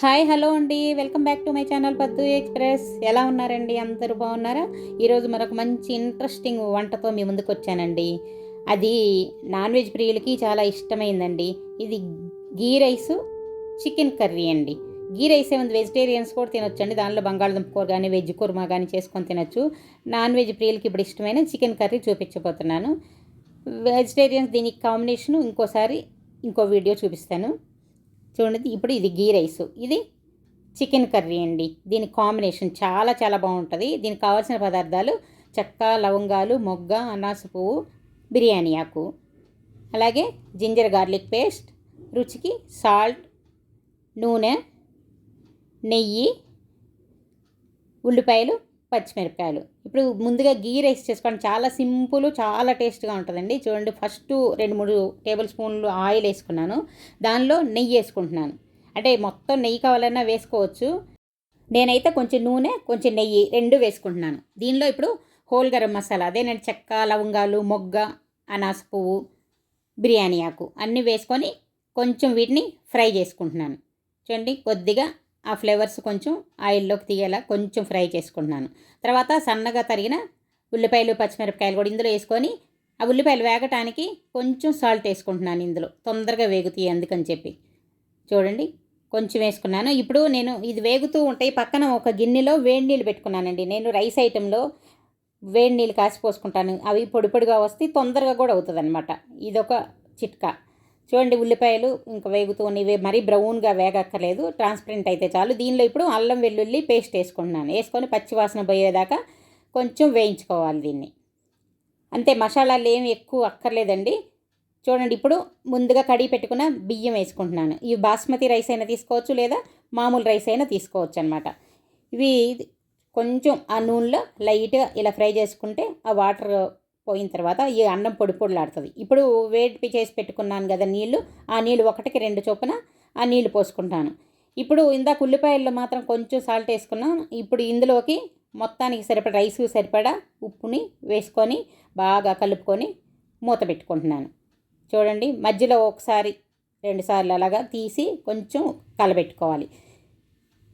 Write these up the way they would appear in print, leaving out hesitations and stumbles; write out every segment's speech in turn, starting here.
Hi hello అండి, welcome back to my channel పద్దు express. ఎలా ఉన్నారండి? అందరూ బాగున్నారా? ఈరోజు మరొక మంచి ఇంట్రెస్టింగ్ వంటతో మీ ముందుకు వచ్చానండి. అది నాన్ వెజ్ ప్రియులకి చాలా ఇష్టమైందండి. ఇది గీ రైసు చికెన్ కర్రీ అండి. గీ రైస్ ఏముంది, వెజిటేరియన్స్ కూడా తినొచ్చండి. దానిలో బంగాళదుంప కూర కానీ వెజ్ కుర్మా కానీ చేసుకొని తినొచ్చు. నాన్ వెజ్ ప్రియులకి ఇప్పుడు ఇష్టమైన చికెన్ కర్రీ చూపించబోతున్నాను. వెజిటేరియన్స్ దీనికి కాంబినేషను ఇంకో వీడియో చూపిస్తాను. చూడండి, ఇప్పుడు ఇది గీ రైసు, ఇది చికెన్ కర్రీ అండి. దీని కాంబినేషన్ చాలా చాలా బాగుంటుంది. దీనికి కావాల్సిన పదార్థాలు చెక్క, లవంగాలు, మొగ్గ, అనాస పువ్వు, బిర్యానీ ఆకు, అలాగే జింజర్ గార్లిక్ పేస్ట్, రుచికి సాల్ట్, నూనె, నెయ్యి, ఉల్లిపాయలు, పచ్చిమిరపకాయలు. ఇప్పుడు ముందుగా గీ రైస్ చేసుకోండి. చాలా సింపుల్, చాలా టేస్ట్గా ఉంటుందండి. చూడండి, ఫస్ట్ 2-3 టేబుల్ స్పూన్లు ఆయిల్ వేసుకున్నాను. దానిలో నెయ్యి వేసుకుంటున్నాను. అంటే మొత్తం నెయ్యి కావాలన్నా వేసుకోవచ్చు. నేనైతే కొంచెం నూనె, కొంచెం నెయ్యి 2 వేసుకుంటున్నాను. దీనిలో ఇప్పుడు హోల్ గరం మసాలా, అదేనండి, చెక్క, లవంగాలు, మొగ్గ, అనాస పువ్వు, బిర్యానీ ఆకు అన్నీ వేసుకొని కొంచెం వీటిని ఫ్రై చేసుకుంటున్నాను. చూడండి, కొద్దిగా ఆ ఫ్లేవర్స్ కొంచెం ఆయిల్లోకి తీయేలా కొంచెం ఫ్రై చేసుకుంటున్నాను. తర్వాత సన్నగా తరిగిన ఉల్లిపాయలు, పచ్చిమిరపకాయలు కూడా ఇందులో వేసుకొని ఆ ఉల్లిపాయలు వేగటానికి కొంచెం సాల్ట్ వేసుకుంటున్నాను. ఇందులో తొందరగా వేగుతాయి అందుకని చెప్పి. చూడండి, కొంచెం వేసుకున్నాను. ఇప్పుడు నేను ఇది వేగుతూ ఉంటాయి, పక్కన ఒక గిన్నెలో వేడి నీళ్ళు పెట్టుకున్నానండి. నేను రైస్ ఐటెంలో వేడి నీళ్ళు కాసి పోసుకుంటాను. అవి పొడి పొడిగా వస్తే తొందరగా కూడా అవుతుంది అనమాట. ఇదొక చిట్కా. చూడండి, ఉల్లిపాయలు ఇంకా వేగుతూనివి, మరీ బ్రౌన్గా వేగక్కర్లేదు, ట్రాన్స్పరెంట్ అయితే చాలు. దీనిలో ఇప్పుడు అల్లం వెల్లుల్లి పేస్ట్ వేసుకుంటున్నాను. వేసుకొని పచ్చివాసన పోయేదాకా కొంచెం వేయించుకోవాలి దీన్ని. అంతే, మసాలాలు ఏమి ఎక్కువ అక్కర్లేదండి. చూడండి, ఇప్పుడు ముందుగా కడిగి పెట్టుకున్న బియ్యం వేసుకుంటున్నాను. ఇవి బాస్మతి రైస్ అయినా తీసుకోవచ్చు, లేదా మామూలు రైస్ అయినా తీసుకోవచ్చు అనమాట. ఇవి కొంచెం ఆ నూనెలో లైట్గా ఇలా ఫ్రై చేసుకుంటే ఆ వాటర్ పోయిన తర్వాత ఈ అన్నం పొడి పొడిలాడుతుంది. ఇప్పుడు వేడి చేసి పెట్టుకున్నాను కదా నీళ్ళు, ఆ నీళ్ళు 1కి 2 చొప్పున ఆ నీళ్ళు పోసుకుంటాను. ఇప్పుడు ఇందాక ఉల్లిపాయల్లో మాత్రం కొంచెం సాల్ట్ వేసుకున్నాను. ఇప్పుడు ఇందులోకి మొత్తానికి సరిపడా రైస్కి సరిపడా ఉప్పుని వేసుకొని బాగా కలుపుకొని మూత పెట్టుకుంటున్నాను. చూడండి, మధ్యలో ఒకసారి 2 సార్లు అలాగా తీసి కొంచెం కలబెట్టుకోవాలి.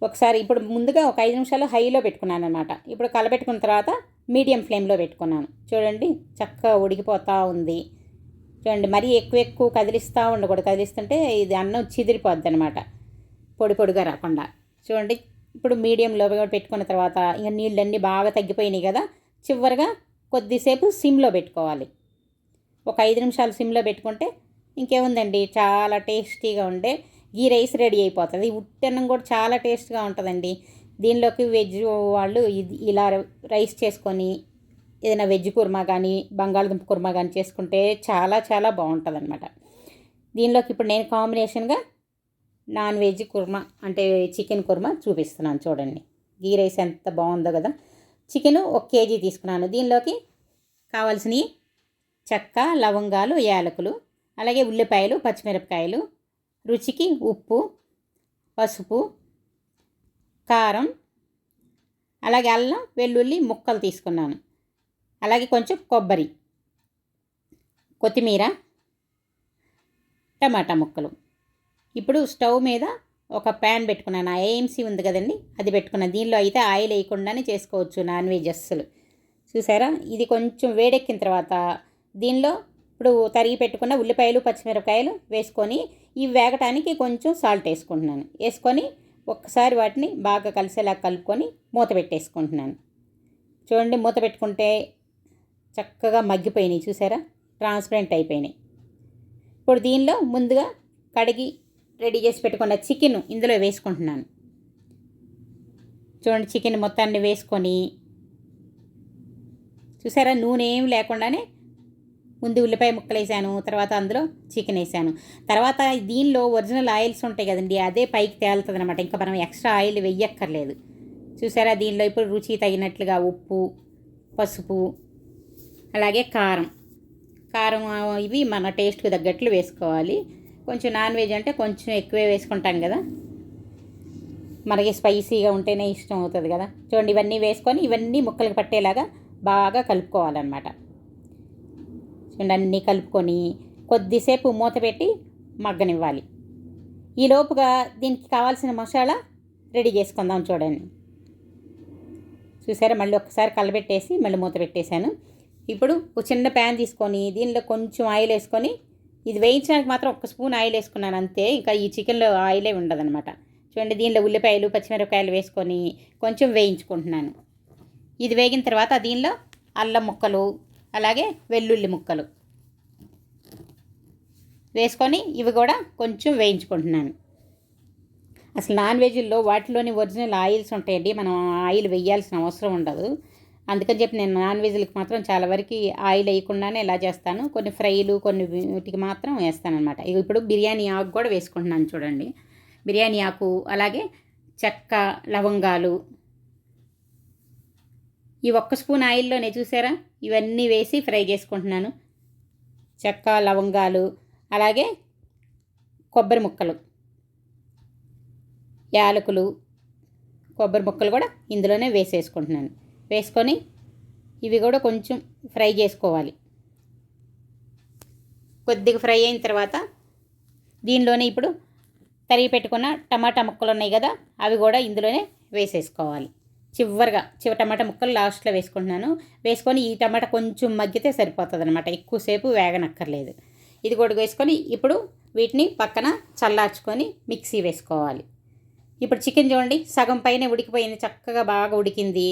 ఒకసారి ఇప్పుడు ముందుగా ఒక 5 నిమిషాలు హైలో పెట్టుకున్నాను అనమాట. ఇప్పుడు కలబెట్టుకున్న తర్వాత మీడియం ఫ్లేమ్లో పెట్టుకున్నాను. చూడండి, చక్కగా ఉడికిపోతూ ఉంది. చూడండి, మరీ ఎక్కువ కదిలిస్తూ ఉండకూడదు. కదిలిస్తుంటే ఇది అన్నం చిదిరిపోద్ది అనమాట, పొడి పొడిగా రాకుండా. చూడండి, ఇప్పుడు మీడియంలో పెట్టుకున్న తర్వాత ఇంకా నీళ్ళన్నీ బాగా తగ్గిపోయినాయి కదా. చివరిగా కొద్దిసేపు సిమ్లో పెట్టుకోవాలి. ఒక 5 నిమిషాలు సిమ్లో పెట్టుకుంటే ఇంకేముందండి, చాలా టేస్టీగా ఉండే గీ రైస్ రెడీ అయిపోతుంది. ఉట్టన్నం కూడా చాలా టేస్ట్గా ఉంటుందండి. దీనిలోకి వెజ్ వాళ్ళు ఇది ఇలా రైస్ చేసుకొని ఏదైనా వెజ్ కుర్మా కానీ బంగాళదుంప కుర్మా కానీ చేసుకుంటే చాలా చాలా బాగుంటుంది అనమాట. దీనిలోకి ఇప్పుడు నేను కాంబినేషన్గా నాన్ వెజ్ కుర్మా అంటే చికెన్ కుర్మా చూపిస్తున్నాను. చూడండి, గీ రైస్ ఎంత బాగుందో కదా. చికెను 1 కేజీ తీసుకున్నాను. దీనిలోకి కావాల్సినవి చెక్క, లవంగాలు, యాలకులు, అలాగే ఉల్లిపాయలు, పచ్చిమిరపకాయలు, రుచికి ఉప్పు, పసుపు, కారం, అలాగే అల్లం వెల్లుల్లి ముక్కలు తీసుకున్నాను. అలాగే కొంచెం కొబ్బరి, కొత్తిమీర, టమాటా ముక్కలు. ఇప్పుడు స్టవ్ మీద ఒక ప్యాన్ పెట్టుకున్నాను. ఏఎంసీ ఉంది కదండి, అది పెట్టుకున్నాను. దీనిలో అయితే ఆయిల్ వేయకుండానే చేసుకోవచ్చు నాన్ వెజ్ అస్సలు. చూసారా, ఇది కొంచెం వేడెక్కిన తర్వాత దీనిలో ఇప్పుడు తరిగి పెట్టుకున్న ఉల్లిపాయలు, పచ్చిమిరపకాయలు వేసుకొని ఇవి వేగటానికి కొంచెం సాల్ట్ వేసుకుంటున్నాను. వేసుకొని ఒక్కసారి వాటిని బాగా కలిసేలా కలుపుకొని మూత పెట్టేసుకుంటున్నాను. చూడండి, మూత పెట్టుకుంటే చక్కగా మగ్గిపోయినాయి. చూసారా, ట్రాన్స్పరెంట్ అయిపోయినాయి. ఇప్పుడు దీనిలో ముందుగా కడిగి రెడీ చేసి పెట్టుకున్న చికెన్ ఇందులో వేసుకుంటున్నాను. చూడండి, చికెన్ మొత్తాన్ని వేసుకొని చూసారా, నూనె ఏమి లేకుండానే ముందు ఉల్లిపాయ ముక్కలు వేసాను, తర్వాత అందులో చికెన్ వేసాను. తర్వాత దీనిలో ఒరిజినల్ ఆయిల్స్ ఉంటాయి కదండి, అదే పైకి తేలుతుంది అనమాట. ఇంకా మనం ఎక్స్ట్రా ఆయిల్ వెయ్యక్కర్లేదు. చూసారా, దీనిలో ఇప్పుడు రుచి తగినట్లుగా ఉప్పు, పసుపు, అలాగే కారం ఇవి మన టేస్ట్కి తగ్గట్లు వేసుకోవాలి. కొంచెం నాన్ వెజ్ అంటే కొంచెం ఎక్కువే వేసుకుంటాం కదా, మనకి స్పైసీగా ఉంటేనే ఇష్టం అవుతుంది కదా. చూడండి, ఇవన్నీ వేసుకొని ఇవన్నీ ముక్కలకు పట్టేలాగా బాగా కలుపుకోవాలన్నమాట. చూడండి, అన్నీ కలుపుకొని కొద్దిసేపు మూత పెట్టి మగ్గనివ్వాలి. ఈ లోపుగా దీనికి కావాల్సిన మసాలా రెడీ చేసుకుందాం చూడండి. చూసారా, మళ్ళీ ఒక్కసారి కలబెట్టేసి మళ్ళీ మూత పెట్టేశాను. ఇప్పుడు ఒక చిన్న ప్యాన్ తీసుకొని దీనిలో కొంచెం ఆయిల్ వేసుకొని, ఇది వేయించడానికి మాత్రం 1 స్పూన్ ఆయిల్ వేసుకున్నాను అంతే, ఇంకా ఈ చికెన్లో ఆయిలే ఉండదనమాట. చూడండి, దీనిలో ఉల్లిపాయలు పచ్చిమిరపకాయలు వేసుకొని కొంచెం వేయించుకుంటున్నాను. ఇది వేగిన తర్వాత దీనిలో అల్లం ముక్కలు అలాగే వెల్లుల్లి ముక్కలు వేసుకొని ఇవి కూడా కొంచెం వేయించుకుంటున్నాను. అసలు నాన్ వెజ్లో వాటిలోని ఒరిజినల్ ఆయిల్స్ ఉంటాయండి, మనం ఆయిల్ వేయాల్సిన అవసరం ఉండదు. అందుకని చెప్పి నేను నాన్ వెజ్లకు మాత్రం చాలా వరకు ఆయిల్ వేయకుండానే ఇలా చేస్తాను. కొన్ని ఫ్రైలు కొన్ని వీటికి మాత్రం వేస్తాను అనమాట. ఇప్పుడు బిర్యానీ ఆకు కూడా వేసుకుంటున్నాను చూడండి. బిర్యానీ ఆకు అలాగే చెక్క లవంగాలు ఈ 1 స్పూన్ ఆయిల్లోనే చూసారా, ఇవన్నీ వేసి ఫ్రై చేసుకుంటున్నాను. చెక్క లవంగాలు అలాగే కొబ్బరి ముక్కలు, యాలకులు, కొబ్బరి ముక్కలు కూడా ఇందులోనే వేసేసుకుంటున్నాను. వేసుకొని ఇవి కూడా కొంచెం ఫ్రై చేసుకోవాలి. కొద్దిగా ఫ్రై అయిన తర్వాత దీనిలోనే ఇప్పుడు తరిగి పెట్టుకున్న టమాటా ముక్కలు ఉన్నాయి కదా, అవి కూడా ఇందులోనే వేసేసుకోవాలి. చివరిగా టమాటా ముక్కలు లాస్ట్లో వేసుకుంటున్నాను. వేసుకొని ఈ టమాటా కొంచెం మగ్గితే సరిపోతుంది అనమాట, ఎక్కువసేపు వేగనక్కర్లేదు. ఇది కూడా వేసుకొని ఇప్పుడు వీటిని పక్కన చల్లార్చుకొని మిక్సీ వేసుకోవాలి. ఇప్పుడు చికెన్ చూడండి, సగం పైన ఉడికిపోయింది, చక్కగా బాగా ఉడికింది.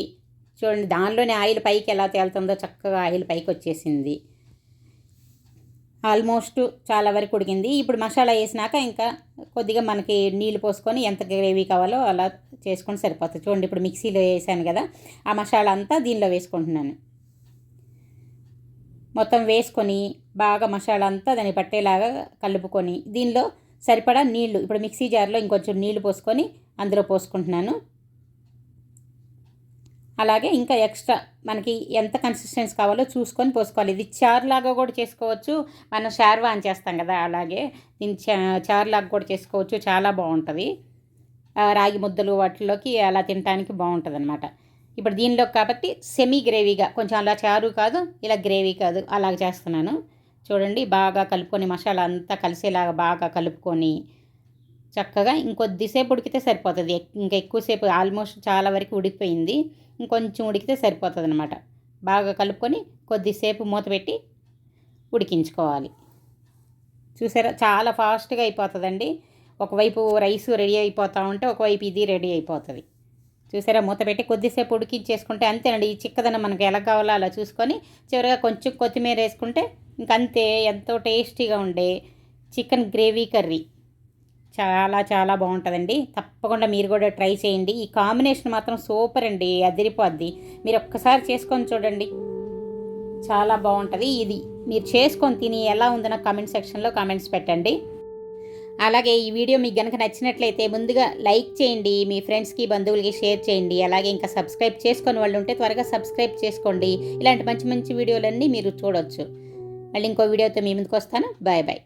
చూడండి, దానిలోనే ఆయిల్ పైకి ఎలా తేలుతుందో చక్కగా ఆయిల్ పైకి వచ్చేసింది. ఆల్మోస్ట్ చాలా వరకు ఉడికింది. ఇప్పుడు మసాలా వేసినాక ఇంకా కొద్దిగా మనకి నీళ్ళు పోసుకొని ఎంత గ్రేవీ కావాలో అలా చేసుకొని సరిపోతుంది. చూడండి, ఇప్పుడు మిక్సీలో వేసాను కదా, ఆ మసాలా అంతా దీనిలో వేసుకుంటున్నాను. మొత్తం వేసుకొని బాగా మసాలా అంతా దాన్ని పట్టేలాగా కలుపుకొని దీనిలో సరిపడా నీళ్లు, ఇప్పుడు మిక్సీ జార్లో ఇంకొంచెం నీళ్లు పోసుకొని అందులో పోసుకుంటున్నాను. అలాగే ఇంకా ఎక్స్ట్రా మనకి ఎంత కన్సిస్టెన్సీ కావాలో చూసుకొని పోసుకోవాలి. ఇది చారులాగా కూడా చేసుకోవచ్చు, మనం షార్వాన్ చేస్తాం కదా అలాగే దీన్ని చారులాగా కూడా చేసుకోవచ్చు, చాలా బాగుంటుంది. రాగి ముద్దలు వాటిలోకి అలా తినడానికి బాగుంటుంది అనమాట. ఇప్పుడు దీనిలో కాబట్టి సెమీ గ్రేవీగా, కొంచెం అలా చారు కాదు ఇలా గ్రేవీ కాదు అలాగ చేస్తున్నాను. చూడండి, బాగా కలుపుకొని మసాలా అంతా కలిసేలాగా బాగా కలుపుకొని చక్కగా ఇంకొద్దిసేపు ఉడికితే సరిపోతుంది. ఇంకా ఎక్కువసేపు ఆల్మోస్ట్ చాలా వరకు ఉడికిపోయింది, ఇంకొంచెం ఉడికితే సరిపోతుంది అనమాట. బాగా కలుపుకొని కొద్దిసేపు మూత పెట్టి ఉడికించుకోవాలి. చూసారా, చాలా ఫాస్ట్గా అయిపోతుందండి. ఒకవైపు రైస్ రెడీ అయిపోతూ ఉంటే ఒకవైపు ఇది రెడీ అయిపోతుంది. చూసారా, మూత పెట్టి కొద్దిసేపు ఉడికించేసుకుంటే అంతేనండి. ఈ చిక్కదనం మనకు ఎలా కావాలో అలా చూసుకొని చివరిగా కొంచెం కొత్తిమీర వేసుకుంటే ఇంకంతే, ఎంతో టేస్టీగా ఉండే చికెన్ గ్రేవీ కర్రీ చాలా చాలా బాగుంటుందండి. తప్పకుండా మీరు కూడా ట్రై చేయండి. ఈ కాంబినేషన్ మాత్రం సూపర్ అండి, అదిరిపోద్ది. మీరు ఒక్కసారి చేసుకొని చూడండి, చాలా బాగుంటుంది. ఇది మీరు చేసుకొని తిని ఎలా ఉందో నాకు కామెంట్ సెక్షన్లో కామెంట్స్ పెట్టండి. అలాగే ఈ వీడియో మీకు కనుక నచ్చినట్లయితే ముందుగా లైక్ చేయండి, మీ ఫ్రెండ్స్కి బంధువులకి షేర్ చేయండి. అలాగే ఇంకా సబ్స్క్రైబ్ చేసుకొని వాళ్ళు ఉంటే త్వరగా సబ్స్క్రైబ్ చేసుకోండి. ఇలాంటి మంచి మంచి వీడియోలన్నీ మీరు చూడవచ్చు. మళ్ళీ ఇంకో వీడియోతో మీ ముందుకు వస్తాను. Bye bye.